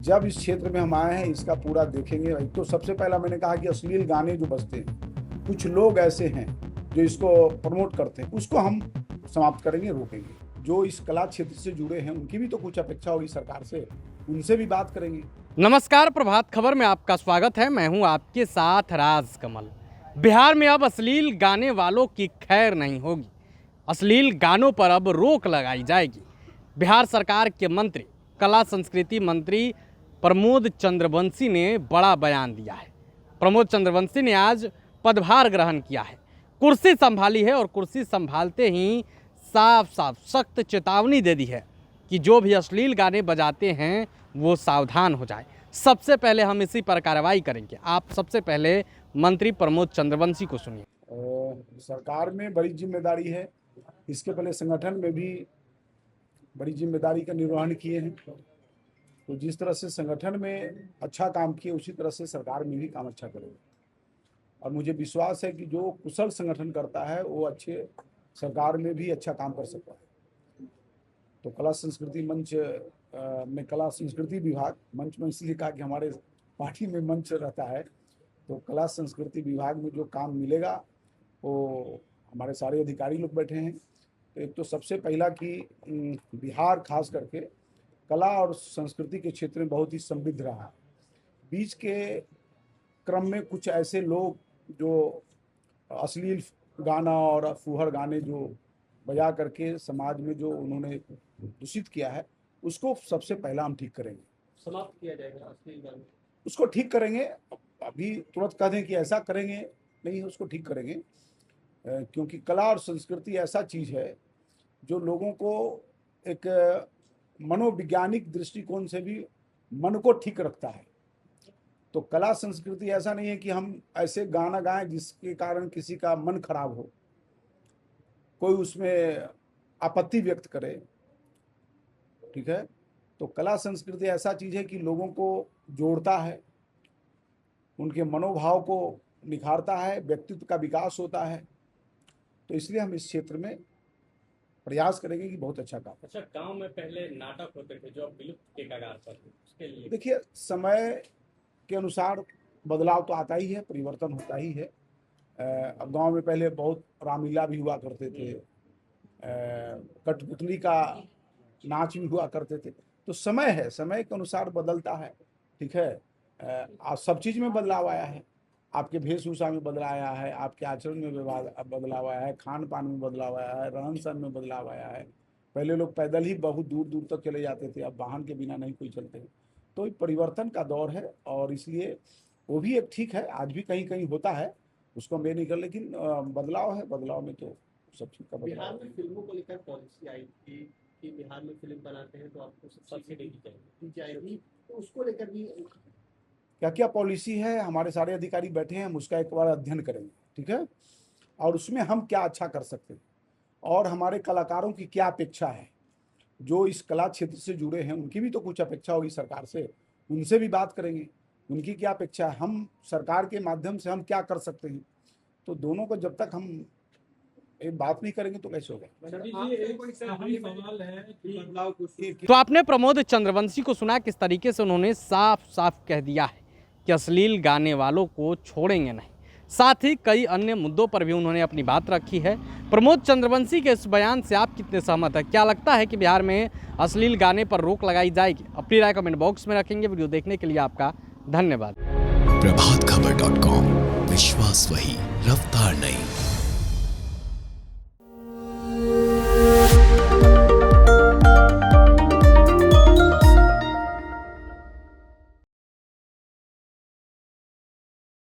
जब इस क्षेत्र में हम आए हैं इसका पूरा देखेंगे। एक तो सबसे पहला मैंने कहा कि अश्लील गाने जो बजते हैं, कुछ लोग ऐसे हैं जो इसको प्रमोट करते हैं, उसको हम समाप्त करेंगे, रोकेंगे। जो इस कला क्षेत्र से जुड़े हैं उनकी भी तो कुछ अपेक्षा होगी सरकार से, उनसे भी बात करेंगे। नमस्कार, प्रभात खबर में आपका स्वागत है। मैं हूं आपके साथ राज कमल। बिहार में अब अश्लील गाने वालों की खैर नहीं होगी। अश्लील गानों पर अब रोक लगाई जाएगी। बिहार सरकार के मंत्री, कला संस्कृति मंत्री प्रमोद चंद्रवंशी ने बड़ा बयान दिया है। प्रमोद चंद्रवंशी ने आज पदभार ग्रहण किया है, कुर्सी संभाली है और कुर्सी संभालते ही साफ साफ सख्त चेतावनी दे दी है कि जो भी अश्लील गाने बजाते हैं वो सावधान हो जाए। सबसे पहले हम इसी पर कार्रवाई करेंगे। आप सबसे पहले मंत्री प्रमोद चंद्रवंशी को सुनिए। सरकार में बड़ी जिम्मेदारी है, इसके पहले संगठन में भी बड़ी जिम्मेदारी का निर्वहन किए हैं। तो जिस तरह से संगठन में अच्छा काम किए उसी तरह से सरकार में भी काम अच्छा करेगा। और मुझे विश्वास है कि जो कुशल संगठन करता है वो अच्छे सरकार में भी अच्छा काम कर सकता है। तो कला संस्कृति मंच में कला संस्कृति विभाग, मंच में इसलिए कहा कि हमारे पार्टी में मंच रहता है, तो कला संस्कृति विभाग में जो काम मिलेगा वो हमारे सारे अधिकारी लोग बैठे हैं। तो एक तो सबसे पहला कि बिहार खास करके कला और संस्कृति के क्षेत्र में बहुत ही समृद्ध रहा है। बीच के क्रम में कुछ ऐसे लोग जो अश्लील गाना और फूहड़ गाने जो बजा करके समाज में जो उन्होंने दूषित किया है, उसको सबसे पहला हम ठीक करेंगे, समाप्त किया जाएगा। अश्लील गाने उसको ठीक करेंगे। अभी तुरंत कह दें कि ऐसा करेंगे नहीं, उसको ठीक करेंगे। क्योंकि कला और संस्कृति ऐसा चीज़ है जो लोगों को एक मनोवैज्ञानिक दृष्टिकोण से भी मन को ठीक रखता है। तो कला संस्कृति ऐसा नहीं है कि हम ऐसे गाना गाएं जिसके कारण किसी का मन खराब हो, कोई उसमें आपत्ति व्यक्त करे। ठीक है, तो कला संस्कृति ऐसा चीज़ है कि लोगों को जोड़ता है, उनके मनोभाव को निखारता है, व्यक्तित्व का विकास होता है। तो इसलिए हम इस क्षेत्र में प्रयास करेंगे कि बहुत अच्छा काम। अच्छा, गांव में पहले नाटक होते थे जो अब विलुप्त के कगार पर है, उसके लिए देखिए, समय के अनुसार बदलाव तो आता ही है, परिवर्तन होता ही है। अब गांव में पहले बहुत रामलीला भी हुआ करते थे, कठपुतली का नाच भी हुआ करते थे। तो समय है, समय के अनुसार बदलता है। ठीक है, सब चीज़ में बदलाव आया है। आपके वेशभूषा में बदलाव आया है, आपके आचरण में बदलाव आया है, खान पान में बदलाव आया है, रहन सहन में बदलाव आया है। पहले लोग पैदल ही बहुत दूर दूर तक चले जाते थे, अब वाहन के बिना नहीं कोई चलते। तो ये परिवर्तन का दौर है और इसलिए वो भी एक ठीक है। आज भी कहीं कहीं होता है, उसको हम ये नहीं कर, लेकिन बदलाव है, बदलाव में तो सब चीज़ का बदलाव। बिहार में फिल्मों को लेकर पॉलिसी आई थी कि बिहार में फिल्म बनाते हैं तो आपको सब्सिडी दी जाएगी, तो उसको लेकर भी क्या क्या पॉलिसी है, हमारे सारे अधिकारी बैठे हैं, हम उसका एक बार अध्ययन करेंगे। ठीक है, और उसमें हम क्या अच्छा कर सकते हैं और हमारे कलाकारों की क्या अपेक्षा है। जो इस कला क्षेत्र से जुड़े हैं उनकी भी तो कुछ अपेक्षा होगी सरकार से, उनसे भी बात करेंगे, उनकी क्या अपेक्षा है, हम सरकार के माध्यम से हम क्या कर सकते हैं। तो दोनों को जब तक हम एक बात नहीं करेंगे तो कैसे होगा। तो आपने प्रमोद चंद्रवंशी को सुना किस तरीके से उन्होंने साफ साफ कह दिया है कि अश्लील गाने वालों को छोड़ेंगे नहीं। साथ ही कई अन्य मुद्दों पर भी उन्होंने अपनी बात रखी है। प्रमोद चंद्रवंशी के इस बयान से आप कितने सहमत हैं? क्या लगता है कि बिहार में अश्लील गाने पर रोक लगाई जाएगी? अपनी राय कमेंट बॉक्स में रखेंगे। वीडियो देखने के लिए आपका धन्यवाद। प्रभातखबर.com, विश्वास वही, रफ्तार नहीं।